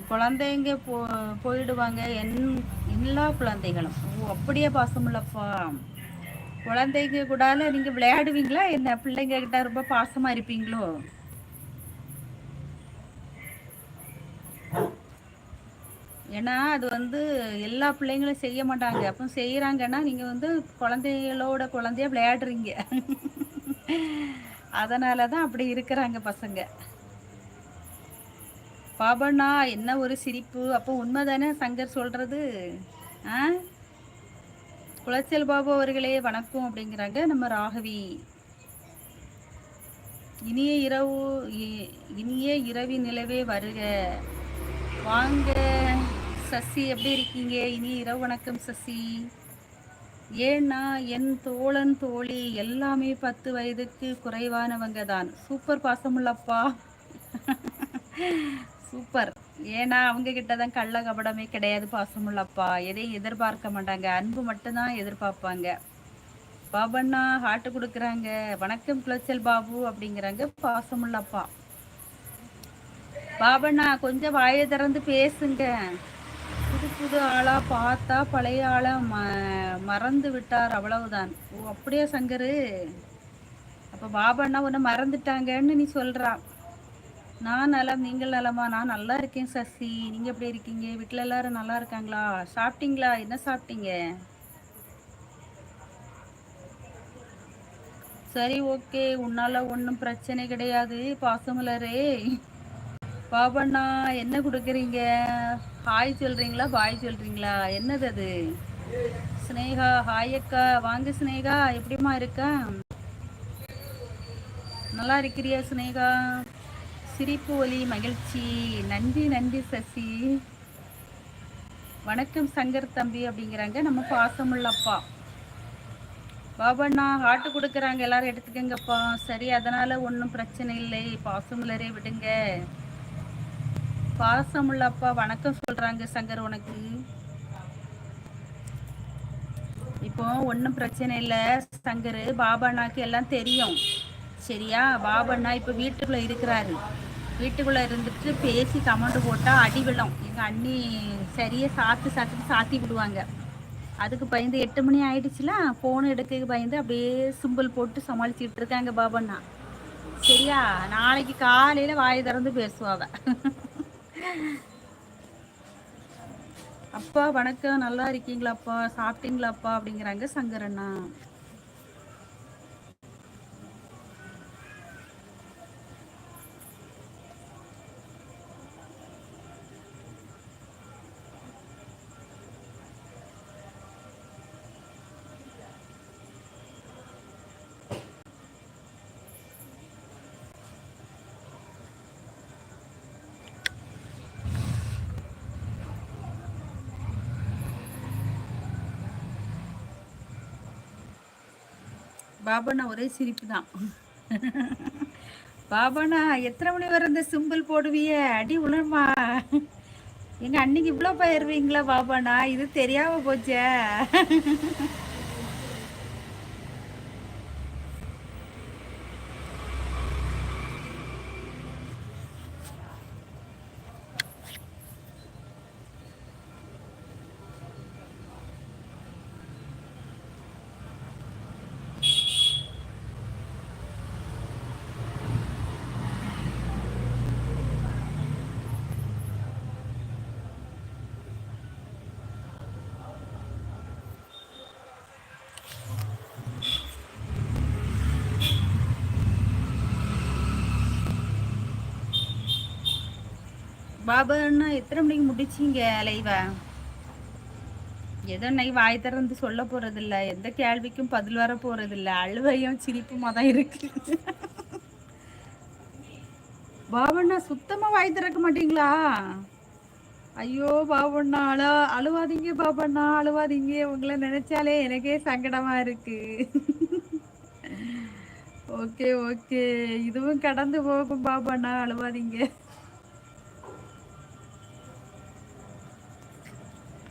குழந்தைங்க போயிடுவாங்க. எல்லா குழந்தைகளும். ஓ, அப்படியே பாசமுள்ளப்பா. குழந்தைங்க கூடால நீங்க விளையாடுவீங்களா என்ன? பிள்ளைங்க கிட்ட ரொம்ப பாசமா இருப்பீங்களோ? ஏன்னா அது வந்து எல்லா பிள்ளைங்களும் செய்ய மாட்டாங்க. அப்போ செய்யறாங்கன்னா நீங்க வந்து குழந்தைகளோட குழந்தையா விளையாடுறீங்க. அதனால தான் அப்படி இருக்கிறாங்க பசங்க. பாபண்ணா என்ன ஒரு சிரிப்பு! அப்போ உண்மைதானே சங்கர் சொல்றது? ஆ, குளச்சல் பாபு அவர்களே வணக்கம் அப்படிங்கிறாங்க நம்ம ராகவி. இனிய இரவு இனிய இரவி நிலவே வருக. வாங்க சசி, எப்படி இருக்கீங்க? இனி இரவு வணக்கம் சசி. ஏன்னா என் தோழன் தோழி எல்லாமே 10 வயதுக்கு குறைவானவங்க தான். சூப்பர் பாசமுள்ளப்பா. சூப்பர். ஏன்னா அவங்க கிட்ட தான் கள்ள கபடமே கிடையாது. பாசமுள்ளப்பா எதையும் எதிர்பார்க்க மாட்டாங்க, அன்பு மட்டும்தான் எதிர்பார்ப்பாங்க. பாபண்ணா ஹாட்டு கொடுக்குறாங்க. வணக்கம் குளச்சல் பாபு அப்படிங்கிறாங்க பாசமுள்ளப்பா. பாபண்ணா கொஞ்சம் வாயை திறந்து பேசுங்க. புது புது ஆளா பார்த்தா பழைய ஆளை மறந்து விட்டார், அவ்வளவுதான். ஓ, அப்படியே சங்கரு. அப்ப பாபண்ணா உன்னை மறந்துட்டாங்கன்னு நீ சொல்றா. நான் நலம், நீங்கள் நலமா? நான் நல்லா இருக்கேன் சசி. நீங்க எப்படி இருக்கீங்க? வீட்டுல எல்லாரும் நல்லா இருக்காங்களா? சாப்பிட்டீங்களா? என்ன சாப்பிட்டீங்க? சரி, ஓகே. உன்னால ஒன்றும் பிரச்சனை கிடையாது பாசமலரே. பாபண்ணா என்ன கொடுக்குறீங்க? ஹாய் சொல்றீங்களா பாய் சொல்றீங்களா? என்னது அது? ஸ்னேகா ஹாய் அக்கா. வாங்க ஸ்னேகா, எப்படிமா இருக்கா? நல்லா இருக்கிறியா ஸ்னேகா? சிரிப்பு ஒலி மகிழ்ச்சி. நன்றி நன்றி சசி. வணக்கம் சங்கர் தம்பி அப்படிங்கிறாங்க நம்ம பாசமுள்ளப்பா. பாபண்ணா ஹாட்டு கொடுக்குறாங்க, எல்லாரும் எடுத்துக்கங்கப்பா. சரி, அதனால ஒன்றும் பிரச்சனை இல்லை பாசமுள்ளரே, விடுங்க. பாசமுள்ளப்பா வணக்கம் சொல்றாங்க சங்கர் உனக்கு. இப்போ ஒன்றும் பிரச்சனை இல்லை சங்கர். பாபண்ணாக்கு எல்லாம் தெரியும், சரியா? பாபண்ணா இப்போ வீட்டுக்குள்ளே இருக்கிறாரு. வீட்டுக்குள்ளே இருந்துட்டு பேசி கமெண்ட் போட்டால் அடி விழும். எங்கள் அண்ணி சரியாக சாத்தி விடுவாங்க. அதுக்கு பயந்து 8 மணி ஆயிடுச்சுல, ஃபோன் எடுக்க பயந்து அப்படியே சிம்பிள் போட்டு சமாளிச்சுட்டு இருக்காங்க பாபண்ணா, சரியா? நாளைக்கு காலையில் வாயை திறந்து பேசுவாவ. அப்பா வணக்கம், நல்லா இருக்கீங்களாப்பா? சாப்பிட்டீங்களாப்பா அப்படிங்கிறாங்க சங்கரண்ணா. பாபண்ணா ஒரே சிரிப்பு தான். பாபண்ணா எத்தனை மணி வரை இந்த சிம்பிள் போடுவிய? அடி உணர்மா? எங்க அன்னைக்கு இவ்வளோ போயிருவீங்களா பாபண்ணா? இது தெரியாம போச்சே. பாபண்ணா எத்தனை மணிக்கு முடிச்சிங்க லைவ? ஏதோ இன்னைக்கு வாய் திறந்து சொல்ல போறதில்ல, எந்த கேள்விக்கும் பதில் வர போறதில்ல, அழுவையும் சிரிப்புமா தான் இருக்கு. பாபண்ணா சுத்தமா வாய் திறக்க மாட்டீங்களா? ஐயோ பாபண்ணா, அழுவாதீங்க பாபண்ணா, அழுவாதீங்க. உங்களை நினைச்சாலே எனக்கே சங்கடமா இருக்கு. ஓகே ஓகே, இதுவும் கடந்து போகும் பாபண்ணா, அழுவாதீங்க.